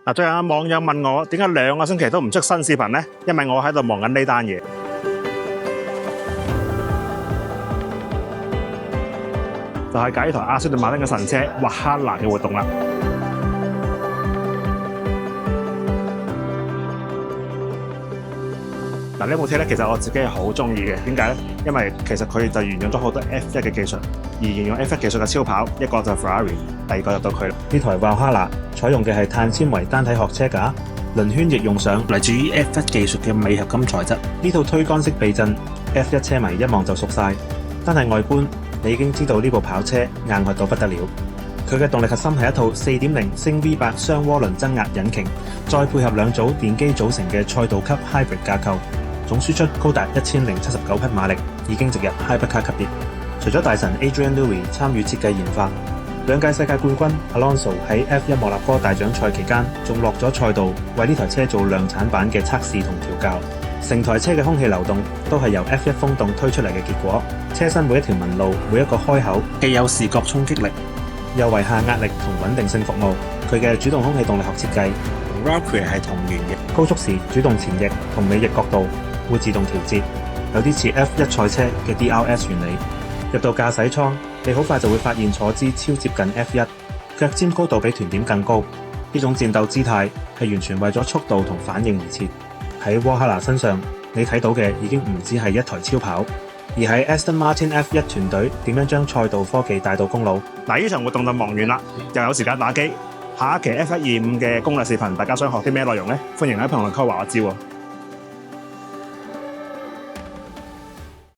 嗱，最近有網友問我點解2個星期都唔出新視頻呢？因為我喺度忙緊呢單嘢，就係解呢台阿斯頓馬丁嘅神車瓦哈納嘅活動啦。嗱，呢部車咧，其實我自己係好中意嘅。點解咧？因為其實佢就沿用咗好多 F1 嘅技術，而沿用 F1 技術嘅超跑，一個就係 Ferrari，第二個就到佢啦。呢台瓦哈納採用嘅係碳纖維單體殼車架，輪圈亦用上嚟自於 F1 技術嘅鎂合金材質。呢套推桿式避震 ，F1 車迷一望就熟晒。單係外觀，你已經知道呢部跑車硬核到不得了。佢嘅動力核心係一套 4.0 升 V8 雙渦輪增壓引擎，再配合2組電機組成嘅賽道級 Hybrid 架構。總輸出高達1079匹馬力，已經直入 Hypercar 級別。除咗大神 Adrian Newey 參與設計研發，2屆世界冠軍 Alonso 喺 F1 莫納哥大獎賽期間，仲落咗賽道為呢台車做量產版嘅測試同調校。成台車嘅空氣流動都係由 F1 風洞推出嚟嘅結果。車身每一條紋路、每一個開口，既有視覺衝擊力，又為下壓力同穩定性服務。佢嘅主動空氣動力學設計同 Valkyrie 係同源嘅，高速時主動前翼同尾翼角度會自動調節，有啲似 F1 賽車嘅 DRS 原理。入到駕駛艙，你好快就會發現坐姿超接近 F1， 腳尖高度比團點更高。呢種戰鬥姿態係完全為咗速度同反應而設。喺沃哈納身上，你睇到嘅已經唔止係一台超跑，而係 Aston Martin F1 團隊點樣將賽道科技帶到公路。嗱，呢場活動就忙完啦，又有時間打機。下一期 F125嘅攻略視頻，大家想學啲咩內容呢？歡迎喺評論區話我知喎。